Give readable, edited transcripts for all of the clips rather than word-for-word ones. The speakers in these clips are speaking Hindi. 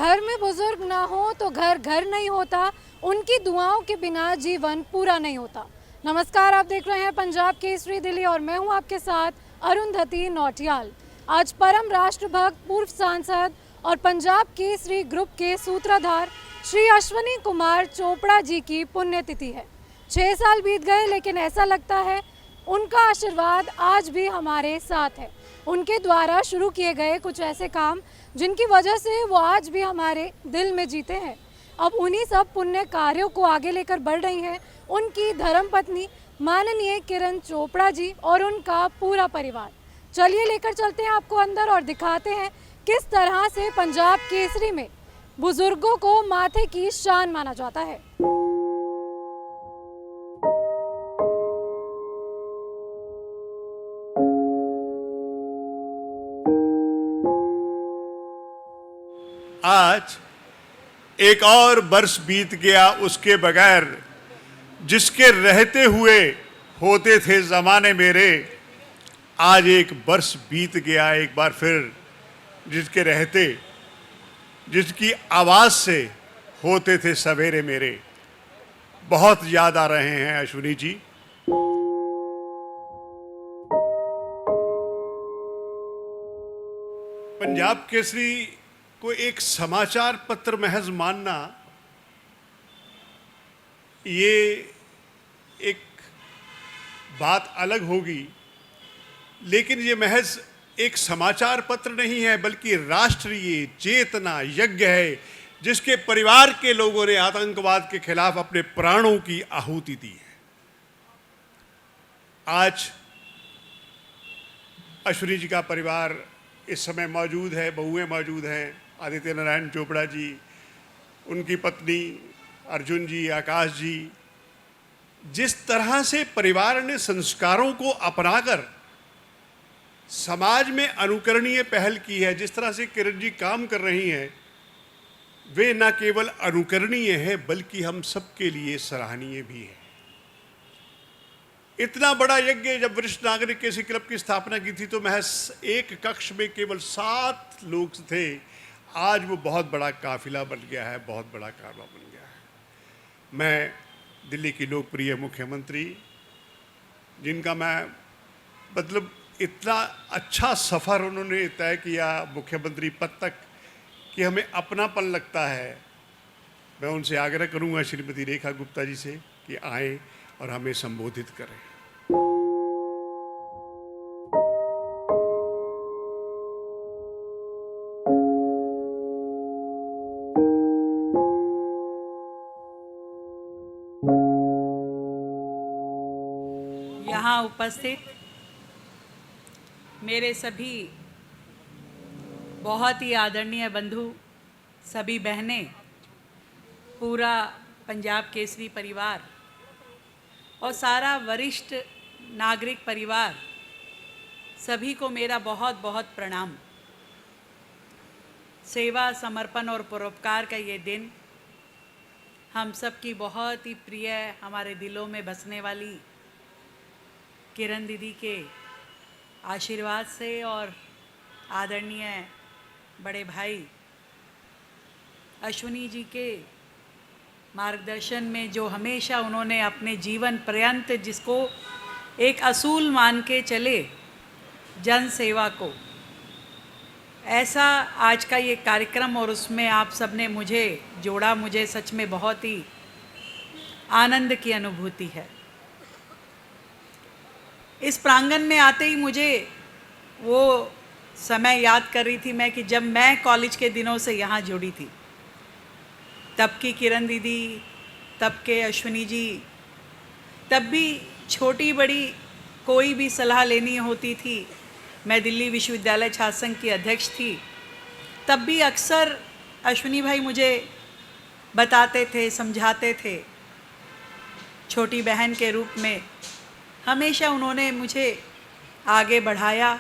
घर में बुजुर्ग ना हो तो घर घर नहीं होता, उनकी दुआओं के बिना जीवन पूरा नहीं होता। नमस्कार, आप देख रहे हैं पंजाब केसरी दिल्ली और मैं हूं आपके साथ अरुंधति नौटियाल। आज परम राष्ट्रभक्त पूर्व सांसद और पंजाब केसरी ग्रुप के सूत्रधार श्री अश्विनी कुमार चोपड़ा जी की पुण्यतिथि है। 6 साल बीत गए, लेकिन ऐसा लगता है उनका आशीर्वाद आज भी हमारे साथ है। उनके द्वारा शुरू किए गए कुछ ऐसे काम जिनकी वजह से वो आज भी हमारे दिल में जीते हैं। अब उन्हीं सब पुण्य कार्यों को आगे लेकर बढ़ रही हैं उनकी धर्मपत्नी माननीय किरण चोपड़ा जी और उनका पूरा परिवार। चलिए लेकर चलते हैं आपको अंदर और दिखाते हैं किस तरह से पंजाब केसरी में बुजुर्गों को माथे की शान माना जाता है। आज एक और वर्ष बीत गया उसके बगैर, जिसके रहते हुए होते थे ज़माने मेरे। आज एक वर्ष बीत गया एक बार फिर, जिसके रहते, जिसकी आवाज़ से होते थे सवेरे मेरे। बहुत याद आ रहे हैं अश्विनी जी। पंजाब केसरी को एक समाचार पत्र महज मानना, ये एक बात अलग होगी, लेकिन ये महज एक समाचार पत्र नहीं है, बल्कि राष्ट्रीय चेतना यज्ञ है, जिसके परिवार के लोगों ने आतंकवाद के खिलाफ अपने प्राणों की आहुति दी है। आज अश्विनी जी का परिवार इस समय मौजूद है, बहुएं मौजूद हैं, आदित्य नारायण चोपड़ा जी, उनकी पत्नी अर्जुन जी, आकाश जी। जिस तरह से परिवार ने संस्कारों को अपनाकर समाज में अनुकरणीय पहल की है, जिस तरह से किरण जी काम कर रही हैं, वे न केवल अनुकरणीय हैं बल्कि हम सबके लिए सराहनीय भी हैं। इतना बड़ा यज्ञ जब वरिष्ठ नागरिक केसरी क्लब की स्थापना की थी तो महज एक कक्ष में केवल 7 लोग थे। आज वो बहुत बड़ा काफिला बन गया है, बहुत बड़ा कारवा बन गया है। मैं दिल्ली की लोकप्रिय मुख्यमंत्री, जिनका मैं मतलब इतना अच्छा सफ़र उन्होंने तय किया मुख्यमंत्री पद तक कि हमें अपनापन लगता है, मैं उनसे आग्रह करूंगा श्रीमती रेखा गुप्ता जी से कि आए और हमें संबोधित करें। यहाँ उपस्थित मेरे सभी बहुत ही आदरणीय बंधु, सभी बहनें, पूरा पंजाब केसरी परिवार और सारा वरिष्ठ नागरिक परिवार, सभी को मेरा बहुत बहुत प्रणाम। सेवा, समर्पण और परोपकार का ये दिन हम सब की बहुत ही प्रिय, हमारे दिलों में बसने वाली किरण दीदी के आशीर्वाद से और आदरणीय बड़े भाई अश्विनी जी के मार्गदर्शन में, जो हमेशा उन्होंने अपने जीवन पर्यंत जिसको एक असूल मान के चले, जन सेवा को, ऐसा आज का ये कार्यक्रम और उसमें आप सबने मुझे जोड़ा, मुझे सच में बहुत ही आनंद की अनुभूति है। इस प्रांगण में आते ही मुझे वो समय याद कर रही थी मैं कि जब मैं कॉलेज के दिनों से यहाँ जुड़ी थी, तब की किरण दीदी, तब के अश्विनी जी, तब भी छोटी बड़ी कोई भी सलाह लेनी होती थी, मैं दिल्ली विश्वविद्यालय छात्र संघ की अध्यक्ष थी, तब भी अक्सर अश्विनी भाई मुझे बताते थे, समझाते थे। छोटी बहन के रूप में हमेशा उन्होंने मुझे आगे बढ़ाया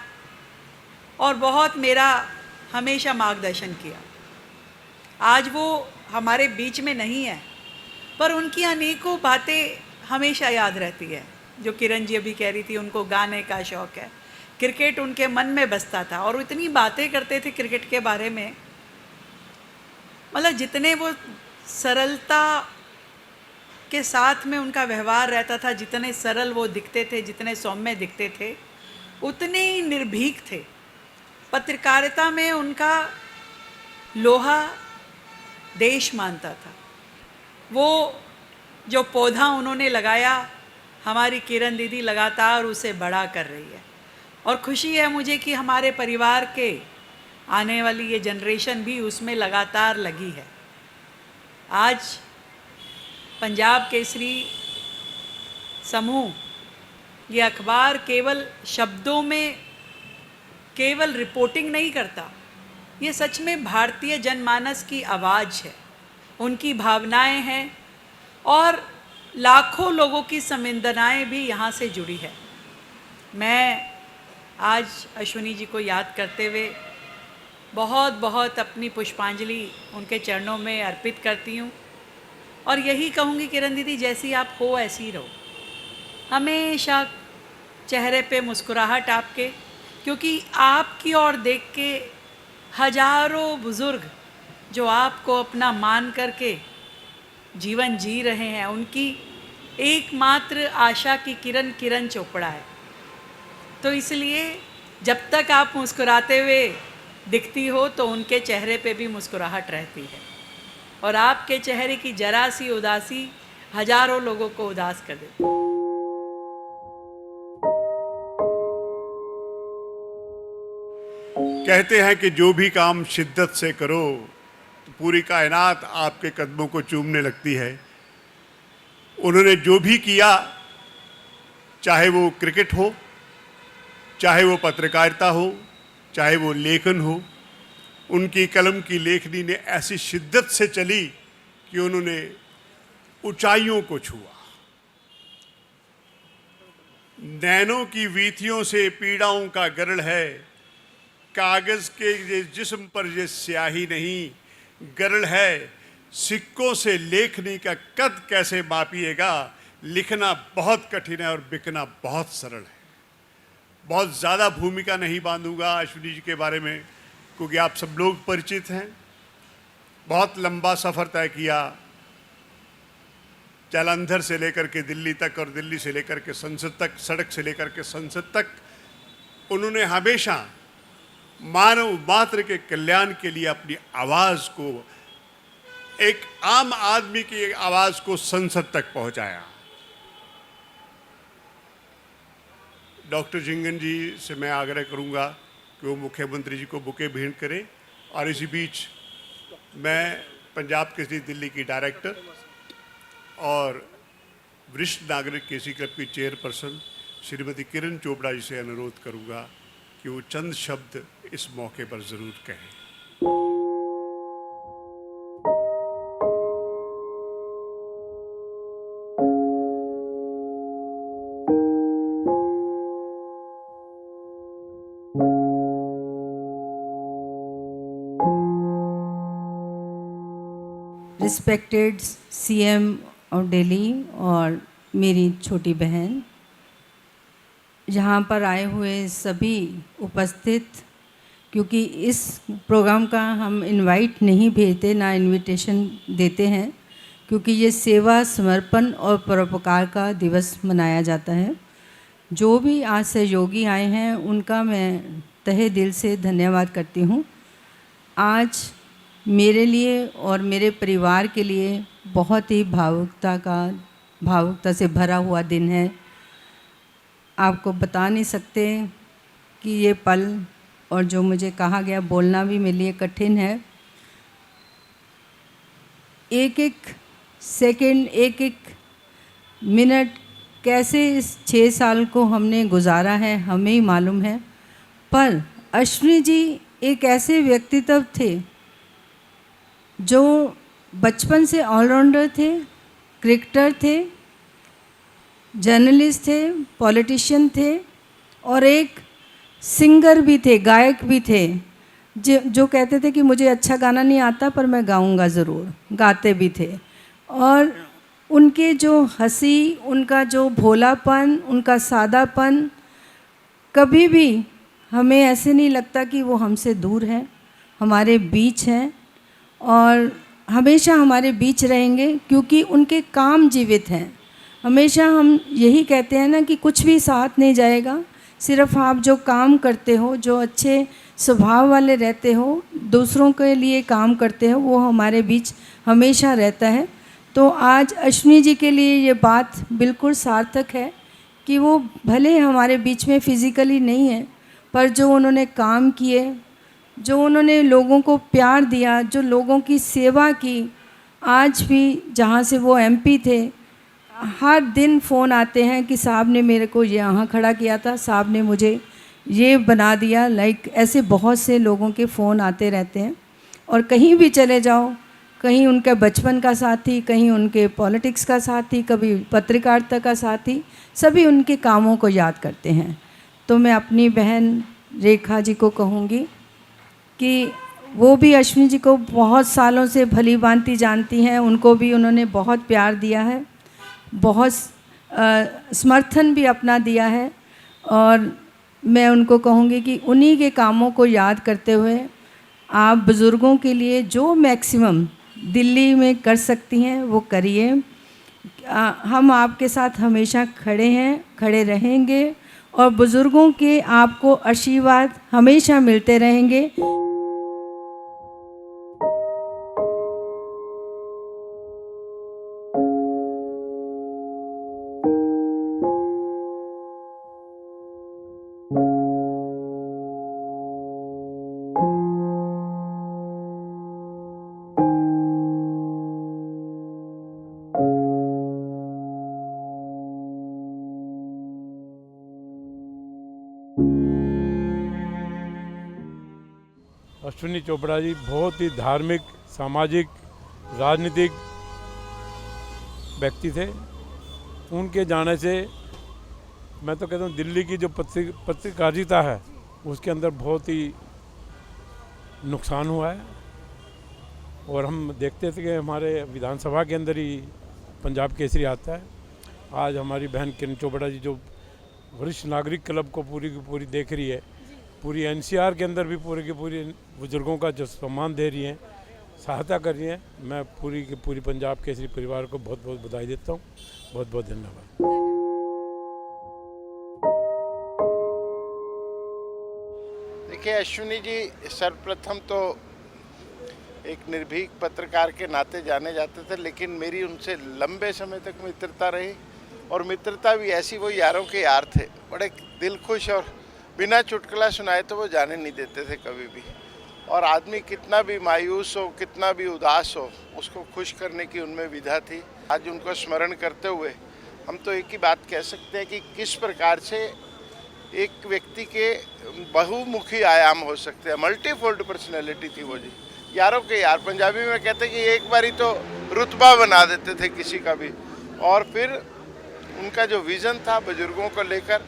और बहुत मेरा हमेशा मार्गदर्शन किया। आज वो हमारे बीच में नहीं है, पर उनकी अनेकों बातें हमेशा याद रहती है। जो किरण जी अभी कह रही थी, उनको गाने का शौक़ है, क्रिकेट उनके मन में बसता था और वो इतनी बातें करते थे क्रिकेट के बारे में मतलब जितने वो सरलता के साथ में उनका व्यवहार रहता था, जितने सरल वो दिखते थे, जितने सौम्य दिखते थे, उतने ही निर्भीक थे। पत्रकारिता में उनका लोहा देश मानता था। वो जो पौधा उन्होंने लगाया, हमारी किरण दीदी लगातार उसे बड़ा कर रही है। और खुशी है मुझे कि हमारे परिवार के आने वाली ये जनरेशन भी उसमें लगातार लगी है। आज पंजाब केसरी समूह, ये अखबार केवल शब्दों में केवल रिपोर्टिंग नहीं करता, ये सच में भारतीय जनमानस की आवाज़ है, उनकी भावनाएं हैं और लाखों लोगों की संवेदनाएं भी यहाँ से जुड़ी है। मैं आज अश्विनी जी को याद करते हुए बहुत बहुत अपनी पुष्पांजलि उनके चरणों में अर्पित करती हूँ और यही कहूँगी, किरण दीदी जैसी आप हो ऐसी रहो, हमेशा चेहरे पे मुस्कुराहट आपके, क्योंकि आपकी ओर देख के हजारों बुज़ुर्ग जो आपको अपना मान करके जीवन जी रहे हैं, उनकी एकमात्र आशा की किरण किरण चोपड़ा है। तो इसलिए जब तक आप मुस्कुराते हुए दिखती हो तो उनके चेहरे पे भी मुस्कुराहट रहती है और आपके चेहरे की जरा सी उदासी हजारों लोगों को उदास कर देती है। कहते हैं कि जो भी काम शिद्दत से करो तो पूरी कायनात आपके कदमों को चूमने लगती है। उन्होंने जो भी किया, चाहे वो क्रिकेट हो, चाहे वो पत्रकारिता हो, चाहे वो लेखन हो, उनकी कलम की लेखनी ने ऐसी शिद्दत से चली कि उन्होंने ऊंचाइयों को छुआ। नैनों की वीथियों से पीड़ाओं का गरल है, कागज के ये जिस्म पर ये स्याही नहीं, गरल है सिक्कों से लेखनी का कद कैसे मापिएगा। लिखना बहुत कठिन है और बिकना बहुत सरल है। बहुत ज़्यादा भूमिका नहीं बांधूंगा अश्विनी जी के बारे में, क्योंकि आप सब लोग परिचित हैं। बहुत लंबा सफ़र तय किया, जालंधर से लेकर के दिल्ली तक और दिल्ली से लेकर के संसद तक, सड़क से लेकर के संसद तक। उन्होंने हमेशा मानव मात्र के कल्याण के लिए अपनी आवाज़ को, एक आम आदमी की आवाज़ को संसद तक पहुंचाया। डॉक्टर जिंगन जी से मैं आग्रह करूंगा कि वो मुख्यमंत्री जी को बुके भेंट करें। और इसी बीच मैं पंजाब केसरी दिल्ली की डायरेक्टर और वरिष्ठ नागरिक केसरी क्लब की चेयरपर्सन श्रीमती किरण चोपड़ा जी से अनुरोध करूंगा कि वो चंद शब्द इस मौके पर ज़रूर कहें। रिस्पेक्टेड सीएम ऑफ दिल्ली और मेरी छोटी बहन, यहाँ पर आए हुए सभी उपस्थित, क्योंकि इस प्रोग्राम का हम इनवाइट नहीं भेजते, ना इनविटेशन देते हैं, क्योंकि ये सेवा, समर्पण और परोपकार का दिवस मनाया जाता है। जो भी आज सहयोगी आए हैं उनका मैं तहे दिल से धन्यवाद करती हूँ। आज मेरे लिए और मेरे परिवार के लिए बहुत ही भावुकता से भरा हुआ दिन है। आपको बता नहीं सकते कि ये पल, और जो मुझे कहा गया, बोलना भी मेरे लिए कठिन है। एक एक सेकंड, एक एक मिनट कैसे इस 6 साल को हमने गुजारा है हमें ही मालूम है। पर अश्विनी जी एक ऐसे व्यक्तित्व थे जो बचपन से ऑलराउंडर थे, क्रिकेटर थे, जर्नलिस्ट थे, पॉलिटिशियन थे और एक सिंगर भी थे, गायक भी थे। जो कहते थे कि मुझे अच्छा गाना नहीं आता पर मैं गाऊंगा ज़रूर, गाते भी थे। और उनके जो हंसी, उनका जो भोलापन, उनका सादापन, कभी भी हमें ऐसे नहीं लगता कि वो हमसे दूर है, हमारे बीच हैं। और हमेशा हमारे बीच रहेंगे, क्योंकि उनके काम जीवित हैं। हमेशा हम यही कहते हैं ना कि कुछ भी साथ नहीं जाएगा, सिर्फ आप जो काम करते हो, जो अच्छे स्वभाव वाले रहते हो, दूसरों के लिए काम करते हो, वो हमारे बीच हमेशा रहता है। तो आज अश्विनी जी के लिए ये बात बिल्कुल सार्थक है कि वो भले हमारे बीच में फिज़िकली नहीं है, पर जो उन्होंने काम किए, जो उन्होंने लोगों को प्यार दिया, जो लोगों की सेवा की, आज भी जहाँ से वो एमपी थे, हर दिन फ़ोन आते हैं कि साहब ने मेरे को यहाँ खड़ा किया था, साहब ने मुझे ये बना दिया। लाइक ऐसे बहुत से लोगों के फ़ोन आते रहते हैं। और कहीं भी चले जाओ, कहीं उनका बचपन का साथी, कहीं उनके पॉलिटिक्स का साथी, कभी पत्रकारिता का साथी, सभी उनके कामों को याद करते हैं। तो मैं अपनी बहन रेखा जी को कहूँगी कि वो भी अश्विनी जी को बहुत सालों से भली भांति जानती हैं, उनको भी उन्होंने बहुत प्यार दिया है, बहुत समर्थन भी अपना दिया है। और मैं उनको कहूँगी कि उन्हीं के कामों को याद करते हुए आप बुज़ुर्गों के लिए जो मैक्सिमम दिल्ली में कर सकती हैं वो करिए। हम आपके साथ हमेशा खड़े हैं, खड़े रहेंगे, और बुज़ुर्गों के आपको आशीर्वाद हमेशा मिलते रहेंगे। अश्विनी चोपड़ा जी बहुत ही धार्मिक, सामाजिक, राजनीतिक व्यक्ति थे। उनके जाने से मैं तो कहता हूँ दिल्ली की जो पत्रकारिता है उसके अंदर बहुत ही नुकसान हुआ है। और हम देखते थे कि हमारे विधानसभा के अंदर ही पंजाब केसरी आता है। आज हमारी बहन किरण चोपड़ा जी जो वरिष्ठ नागरिक क्लब को पूरी की पूरी देख रही है, पूरी एनसीआर के अंदर भी पूरी की पूरी बुजुर्गों का जो सम्मान दे रही हैं, सहायता कर रही हैं, मैं पूरी की पूरी पंजाब केसरी परिवार को बहुत बहुत बधाई देता हूँ। बहुत बहुत धन्यवाद। देखिए, अश्विनी जी सर्वप्रथम तो एक निर्भीक पत्रकार के नाते जाने जाते थे, लेकिन मेरी उनसे लंबे समय तक मित्रता रही। और मित्रता भी ऐसी, वो यारों के यार थे, बड़े दिलखुश, और बिना चुटकुला सुनाए तो वो जाने नहीं देते थे कभी भी। और आदमी कितना भी मायूस हो, कितना भी उदास हो, उसको खुश करने की उनमें विधा थी। आज उनको स्मरण करते हुए हम तो एक ही बात कह सकते हैं कि किस प्रकार से एक व्यक्ति के बहुमुखी आयाम हो सकते हैं। मल्टीफोल्ड पर्सनैलिटी थी वो जी, यारों के यार। पंजाबी में कहते हैं कि एक बारी तो रुतबा बना देते थे किसी का भी। और फिर उनका जो विज़न था बुजुर्गों को लेकर,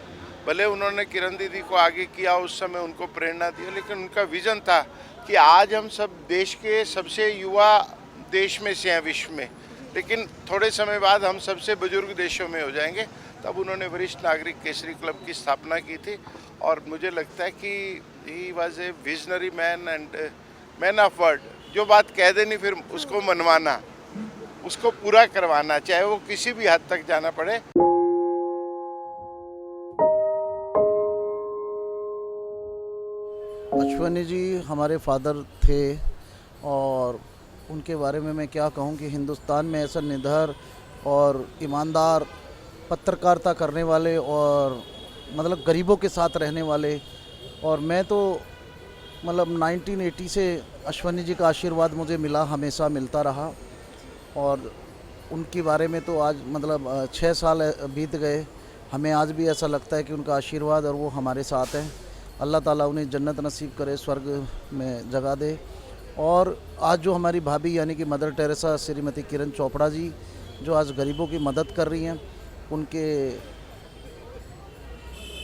भले उन्होंने किरण दीदी को आगे किया, उस समय उनको प्रेरणा दी, लेकिन उनका विज़न था कि आज हम सब देश के सबसे युवा देश में से हैं विश्व में, लेकिन थोड़े समय बाद हम सबसे बुजुर्ग देशों में हो जाएंगे। तब उन्होंने वरिष्ठ नागरिक केसरी क्लब की स्थापना की थी। और मुझे लगता है कि he was a visionary man and man of word. जो बात कह देनी फिर उसको मनवाना, उसको पूरा करवाना, चाहे वो किसी भी हद तक जाना पड़े। अश्विनी जी हमारे फादर थे, और उनके बारे में मैं क्या कहूँ कि हिंदुस्तान में ऐसा निडर और ईमानदार पत्रकारिता करने वाले, और मतलब गरीबों के साथ रहने वाले। और मैं तो मतलब 1980 से अश्विनी जी का आशीर्वाद मुझे मिला, हमेशा मिलता रहा। और उनके बारे में तो आज मतलब 6 साल बीत गए, हमें आज भी ऐसा लगता है कि उनका आशीर्वाद और वो हमारे साथ हैं। अल्लाह ताला उन्हें जन्नत नसीब करे, स्वर्ग में जगह दे। और आज जो हमारी भाभी यानी कि मदर टेरेसा श्रीमती किरण चोपड़ा जी जो आज गरीबों की मदद कर रही हैं, उनके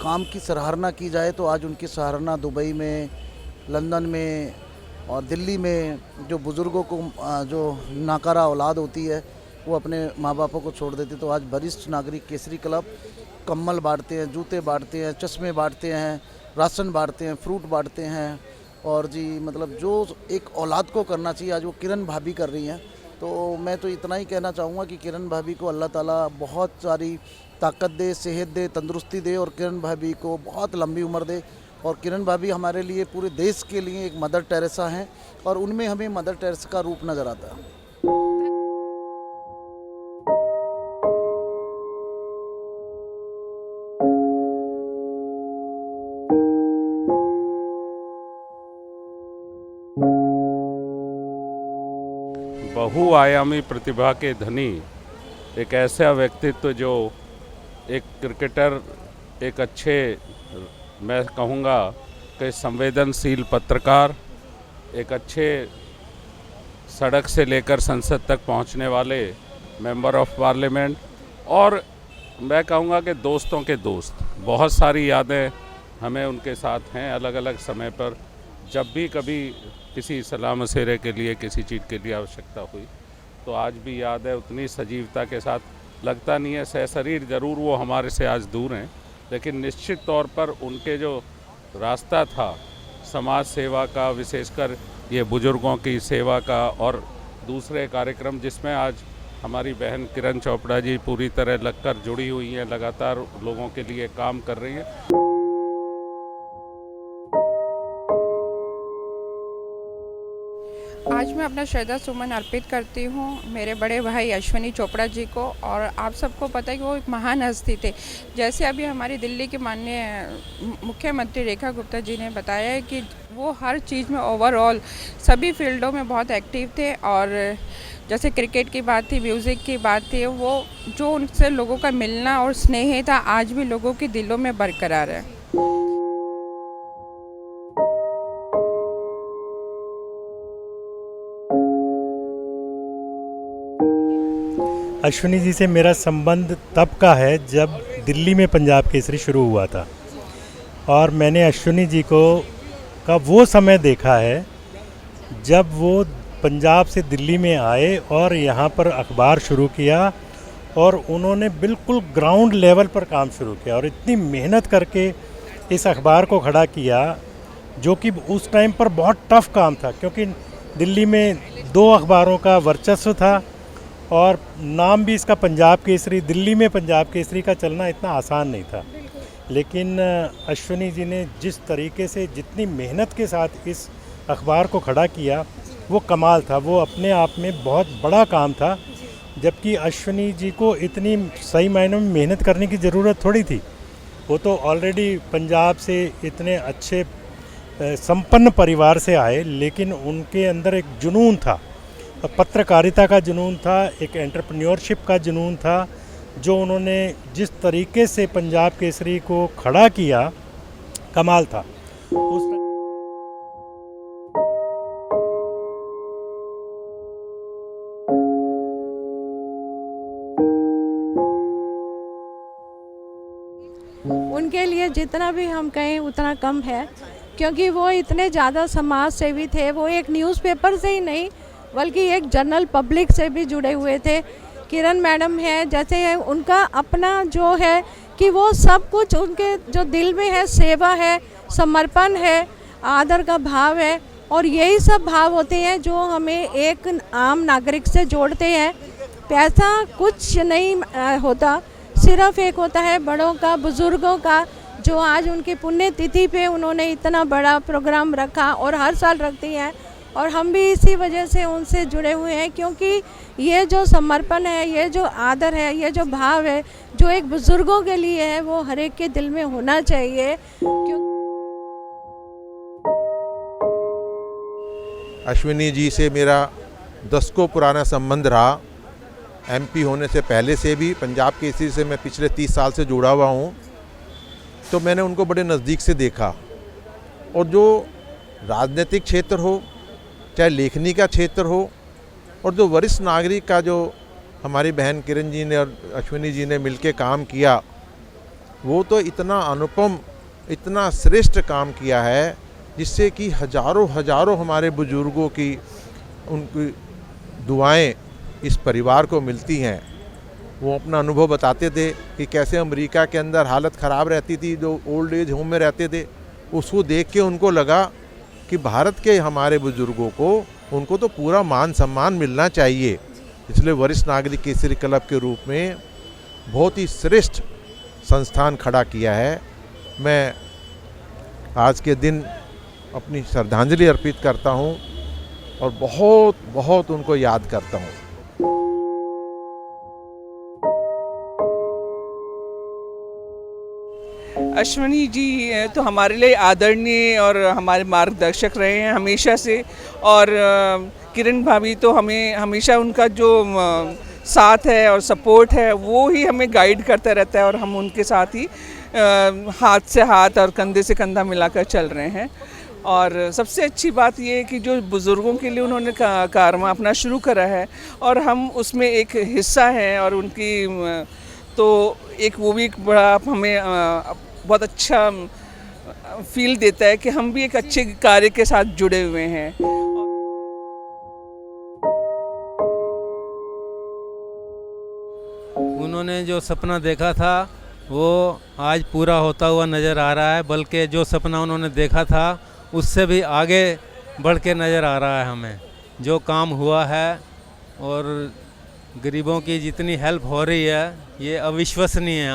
काम की सराहना की जाए तो आज उनकी सराहना दुबई में, लंदन में और दिल्ली में जो बुज़ुर्गों को जो नाकारा औलाद होती है वो अपने माँ बापों को छोड़ देती, तो आज वरिष्ठ नागरिक केसरी क्लब कम्बल बांटते हैं, जूते बांटते हैं, चश्मे बांटते हैं, राशन बांटते हैं, फ्रूट बांटते हैं, और जी मतलब जो एक औलाद को करना चाहिए आज वो किरण भाभी कर रही हैं। तो मैं तो इतना ही कहना चाहूँगा कि किरण भाभी को अल्लाह ताला बहुत सारी ताकत दे, सेहत दे, तंदुरुस्ती दे और किरण भाभी को बहुत लंबी उम्र दे। और किरण भाभी हमारे लिए, पूरे देश के लिए एक मदर टेरेसा हैं और उनमें हमें मदर टेरेसा का रूप नज़र आता है। बहुआयामी प्रतिभा के धनी एक ऐसा व्यक्तित्व जो एक क्रिकेटर, एक अच्छे, मैं कहूँगा कि संवेदनशील पत्रकार, एक अच्छे सड़क से लेकर संसद तक पहुँचने वाले मेंबर ऑफ पार्लियामेंट, और मैं कहूँगा कि दोस्तों के दोस्त। बहुत सारी यादें हमें उनके साथ हैं अलग अलग समय पर। जब भी कभी किसी सलाह मशवरे के लिए, किसी चीज़ के लिए आवश्यकता हुई तो आज भी याद है, उतनी सजीवता के साथ। लगता नहीं है, सहशरीर ज़रूर वो हमारे से आज दूर हैं, लेकिन निश्चित तौर पर उनके जो रास्ता था समाज सेवा का, विशेषकर ये बुज़ुर्गों की सेवा का, और दूसरे कार्यक्रम जिसमें आज हमारी बहन किरण चोपड़ा जी पूरी तरह लगकर जुड़ी हुई हैं, लगातार लोगों के लिए काम कर रही हैं। आज मैं अपना श्रद्धा सुमन अर्पित करती हूँ मेरे बड़े भाई अश्विनी चोपड़ा जी को। और आप सबको पता है कि वो एक महान हस्ती थे। जैसे अभी हमारी दिल्ली के माननीय मुख्यमंत्री रेखा गुप्ता जी ने बताया है कि वो हर चीज़ में ओवरऑल सभी फील्डों में बहुत एक्टिव थे। और जैसे क्रिकेट की बात थी, म्यूज़िक की बात थी, वो जो उनसे लोगों का मिलना और स्नेह था आज भी लोगों के दिलों में बरकरार है। अश्विनी जी से मेरा संबंध तब का है जब दिल्ली में पंजाब केसरी शुरू हुआ था, और मैंने अश्विनी जी को का वो समय देखा है जब वो पंजाब से दिल्ली में आए और यहाँ पर अखबार शुरू किया, और उन्होंने बिल्कुल ग्राउंड लेवल पर काम शुरू किया और इतनी मेहनत करके इस अखबार को खड़ा किया, जो कि उस टाइम पर बहुत टफ काम था, क्योंकि दिल्ली में 2 अखबारों का वर्चस्व था और नाम भी इसका पंजाब केसरी। दिल्ली में पंजाब केसरी का चलना इतना आसान नहीं था, लेकिन अश्विनी जी ने जिस तरीके से, जितनी मेहनत के साथ इस अखबार को खड़ा किया, वो कमाल था। वो अपने आप में बहुत बड़ा काम था, जबकि अश्विनी जी को इतनी सही मायनों में मेहनत करने की ज़रूरत थोड़ी थी। वो तो ऑलरेडी पंजाब से इतने अच्छे संपन्न परिवार से आए, लेकिन उनके अंदर एक जुनून था, पत्रकारिता का जुनून था, एक एंटरप्रेन्योरशिप का जुनून था, जो उन्होंने जिस तरीके से पंजाब केसरी को खड़ा किया, कमाल था। उनके लिए जितना भी हम कहें उतना कम है, क्योंकि वो इतने ज़्यादा समाज सेवी थे। वो एक न्यूज़पेपर से ही नहीं बल्कि एक जनरल पब्लिक से भी जुड़े हुए थे। किरण मैडम है, जैसे उनका अपना जो है कि वो सब कुछ उनके जो दिल में है, सेवा है, समर्पण है, आदर का भाव है, और यही सब भाव होते हैं जो हमें एक आम नागरिक से जोड़ते हैं। पैसा कुछ नहीं होता, सिर्फ एक होता है बड़ों का, बुज़ुर्गों का, जो आज उनकी पुण्यतिथि पे उन्होंने इतना बड़ा प्रोग्राम रखा और हर साल रखती हैं, और हम भी इसी वजह से उनसे जुड़े हुए हैं, क्योंकि ये जो समर्पण है, ये जो आदर है, ये जो भाव है जो एक बुज़ुर्गों के लिए है, वो हर एक के दिल में होना चाहिए। अश्विनी जी से मेरा दशकों पुराना संबंध रहा। एमपी होने से पहले से भी, पंजाब केसरी से मैं पिछले 30 साल से जुड़ा हुआ हूँ, तो मैंने उनको बड़े नज़दीक से देखा। और जो राजनीतिक क्षेत्र हो, चाहे लेखनी का क्षेत्र हो, और जो वरिष्ठ नागरिक का जो हमारी बहन किरण जी ने और अश्विनी जी ने मिलके काम किया, वो तो इतना अनुपम, इतना श्रेष्ठ काम किया है, जिससे कि हजारों हमारे बुजुर्गों की उनकी दुआएं इस परिवार को मिलती हैं। वो अपना अनुभव बताते थे कि कैसे अमेरिका के अंदर हालत ख़राब रहती थी, जो ओल्ड एज होम में रहते थे, उसको देख के उनको लगा कि भारत के हमारे बुजुर्गों को उनको तो पूरा मान सम्मान मिलना चाहिए। इसलिए वरिष्ठ नागरिक केसरी क्लब के रूप में बहुत ही श्रेष्ठ संस्थान खड़ा किया है। मैं आज के दिन अपनी श्रद्धांजलि अर्पित करता हूं और बहुत बहुत उनको याद करता हूं। अश्विनी जी तो हमारे लिए आदरणीय और हमारे मार्गदर्शक रहे हैं हमेशा से, और किरण भाभी तो हमें हमेशा उनका जो साथ है और सपोर्ट है वो ही हमें गाइड करता रहता है, और हम उनके साथ ही हाथ से हाथ और कंधे से कंधा मिलाकर चल रहे हैं। और सबसे अच्छी बात ये है कि जो बुज़ुर्गों के लिए उन्होंने कारवां अपना शुरू करा है और हम उसमें एक हिस्सा हैं, और उनकी तो एक वो भी एक बड़ा हमें बहुत अच्छा फील देता है कि हम भी एक अच्छे कार्य के साथ जुड़े हुए हैं। उन्होंने जो सपना देखा था वो आज पूरा होता हुआ नज़र आ रहा है, बल्कि जो सपना उन्होंने देखा था उससे भी आगे बढ़ के नज़र आ रहा है हमें। जो काम हुआ है और गरीबों की जितनी हेल्प हो रही है ये अविश्वसनीय है।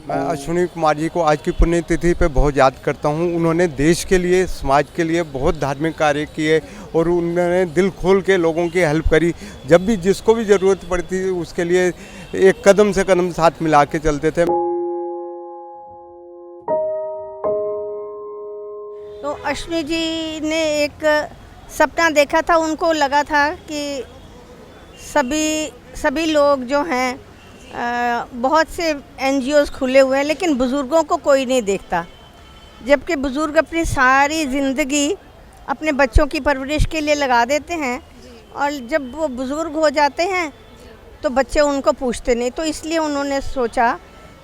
मैं अश्विनी कुमार जी को आज की पुण्यतिथि पे बहुत याद करता हूँ। उन्होंने देश के लिए, समाज के लिए बहुत धार्मिक कार्य किए और उन्होंने दिल खोल के लोगों की हेल्प करी। जब भी जिसको भी ज़रूरत पड़ती थी उसके लिए एक कदम से कदम साथ मिला के चलते थे। तो अश्विनी जी ने एक सपना देखा था, उनको लगा था कि सभी लोग जो हैं बहुत से NGOs खुले हुए हैं लेकिन बुज़ुर्गों को कोई नहीं देखता, जबकि बुज़ुर्ग अपनी सारी ज़िंदगी अपने बच्चों की परवरिश के लिए लगा देते हैं, और जब वो बुज़ुर्ग हो जाते हैं तो बच्चे उनको पूछते नहीं। तो इसलिए उन्होंने सोचा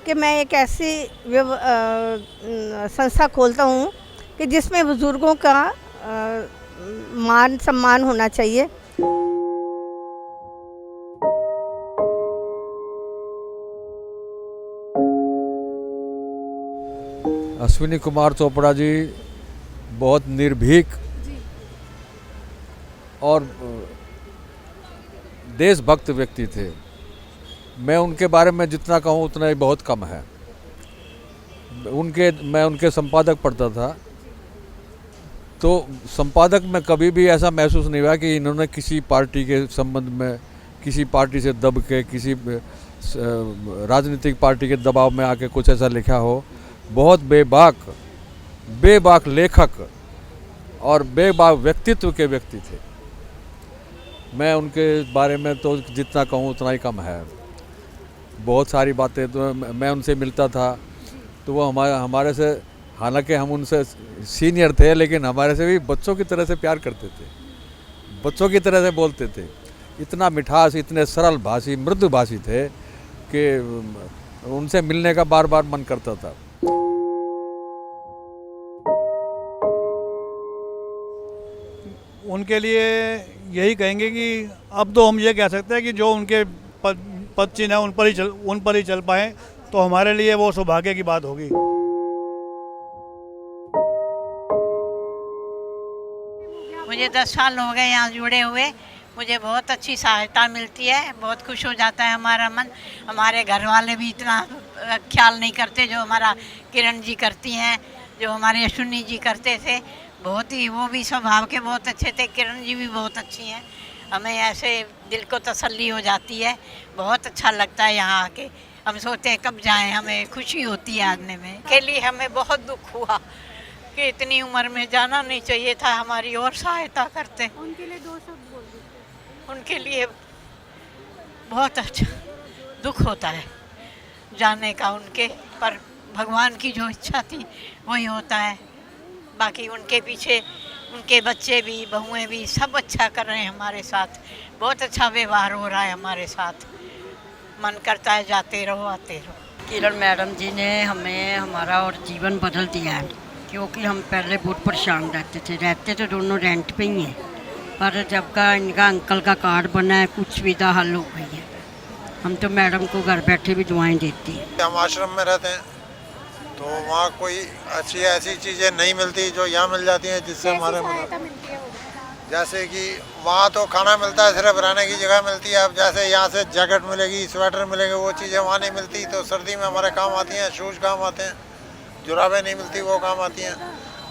कि मैं एक ऐसी संस्था खोलता हूँ कि जिसमें बुज़ुर्गों का मान सम्मान होना चाहिए। अश्विनी कुमार चोपड़ा जी बहुत निर्भीक और देशभक्त व्यक्ति थे। मैं उनके बारे में जितना कहूँ उतना ही बहुत कम है। मैं उनके संपादक पढ़ता था, तो संपादक में कभी भी ऐसा महसूस नहीं हुआ कि इन्होंने किसी पार्टी के संबंध में, किसी पार्टी से दब के, किसी राजनीतिक पार्टी के दबाव में आके कुछ ऐसा लिखा हो। बहुत बेबाक लेखक और बेबाक व्यक्तित्व के व्यक्ति थे। मैं उनके बारे में तो जितना कहूँ उतना ही कम है। बहुत सारी बातें तो मैं उनसे मिलता था तो वो हमारे से, हालांकि हम उनसे सीनियर थे, लेकिन हमारे से भी बच्चों की तरह से प्यार करते थे, बच्चों की तरह से बोलते थे। इतना मिठास, इतने सरल भाषी, मृदु भाषी थे कि उनसे मिलने का बार बार मन करता था। उनके लिए यही कहेंगे कि अब तो हम ये कह सकते हैं कि जो उनके पद चिन्ह है उन पर ही चल पाएँ, तो हमारे लिए वो सौभाग्य की बात होगी। मुझे 10 साल हो गए यहाँ जुड़े हुए, मुझे बहुत अच्छी सहायता मिलती है, बहुत खुश हो जाता है हमारा मन। हमारे घर वाले भी इतना ख्याल नहीं करते जो हमारा किरण जी करती हैं, जो हमारे अश्विनी जी करते थे। बहुत ही वो भी स्वभाव के बहुत अच्छे थे, किरण जी भी बहुत अच्छी हैं। हमें ऐसे दिल को तसल्ली हो जाती है, बहुत अच्छा लगता है यहाँ आके। हम सोचते हैं कब जाएं, हमें खुशी होती है आने में। के लिए हमें बहुत दुख हुआ कि इतनी उम्र में जाना नहीं चाहिए था, हमारी और सहायता करते। उनके लिए 2 शब्द बोल दीजिए। उनके लिए बहुत अच्छा दुख होता है जाने का उनके, पर भगवान की जो इच्छा थी वही होता है। बाकी उनके पीछे उनके बच्चे भी, बहुएं भी, सब अच्छा कर रहे हैं हमारे साथ। बहुत अच्छा व्यवहार हो रहा है हमारे साथ। मन करता है जाते रहो आते रहो। किरण मैडम जी ने हमें हमारा और जीवन बदल दिया है, क्योंकि हम पहले बहुत परेशान रहते तो दोनों रेंट पे ही हैं, पर जब का इनका अंकल का कार्ड बना है कुछ सुविधा हल हो गई है। हम तो मैडम को घर बैठे भी दुआएं देती हैं। हम आश्रम में रहते हैं तो वहाँ कोई अच्छी ऐसी चीज़ें नहीं मिलती जो यहाँ मिल जाती हैं, जिससे हमारे जैसे कि वहाँ तो खाना मिलता है, सिर्फ रहने की जगह मिलती है। अब जैसे यहाँ से जैकेट मिलेगी, स्वेटर मिलेंगे, वो चीज़ें वहाँ नहीं मिलती, तो सर्दी में हमारे काम आती हैं। शूज़ काम आते हैं, जुराबें नहीं मिलती, वो काम आती हैं।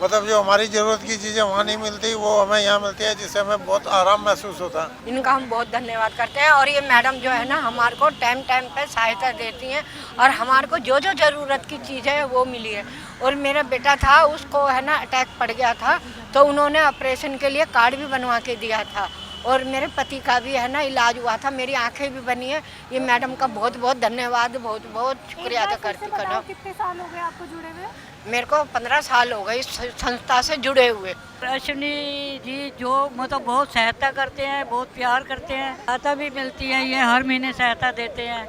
मतलब जो हमारी ज़रूरत की चीज़ें वहाँ नहीं मिलती वो हमें यहाँ मिलती है, जिससे हमें बहुत आराम महसूस होता है। इनका हम बहुत धन्यवाद करते हैं। और ये मैडम जो है ना हमारे को टाइम टाइम पे सहायता देती हैं और हमारे को जो जो ज़रूरत की चीज़ है वो मिली है। और मेरा बेटा था, उसको है ना अटैक पड़ गया था, तो उन्होंने ऑपरेशन के लिए कार्ड भी बनवा के दिया था। और मेरे पति का भी है ना इलाज हुआ था, मेरी आंखें भी बनी है। ये मैडम का बहुत बहुत धन्यवाद, बहुत बहुत शुक्रिया अदा करती हूँ। कितने साल हो गए आपको जुड़े हुए? मेरे को 15 साल हो गए इस संस्था से जुड़े हुए। अश्विनी जी जो मतलब बहुत सहायता करते हैं, बहुत प्यार करते हैं, सहायता भी मिलती है। ये हर महीने सहायता देते हैं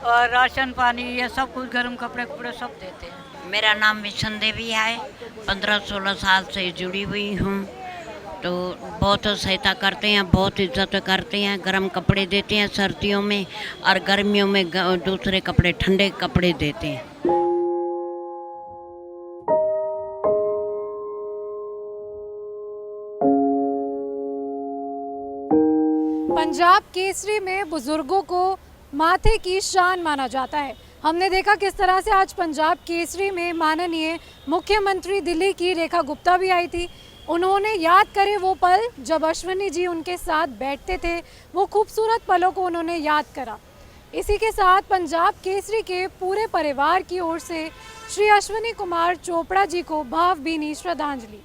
और राशन पानी ये सब कुछ, गर्म कपड़े सब देते हैं। मेरा नाम विशन देवी है, 15-16 साल से जुड़ी हुई हूँ। तो बहुत सहायता करते हैं, बहुत इज्जत करते हैं, गर्म कपड़े देते हैं सर्दियों में, और गर्मियों में दूसरे कपड़े, ठंडे कपड़े देते हैं। पंजाब केसरी में बुजुर्गों को माथे की शान माना जाता है। हमने देखा किस तरह से आज पंजाब केसरी में माननीय मुख्यमंत्री दिल्ली की रेखा गुप्ता भी आई थी। उन्होंने याद करे वो पल जब अश्विनी जी उनके साथ बैठते थे, वो खूबसूरत पलों को उन्होंने याद करा। इसी के साथ पंजाब केसरी के पूरे परिवार की ओर से श्री अश्विनी कुमार चोपड़ा जी को भावभीनी श्रद्धांजलि।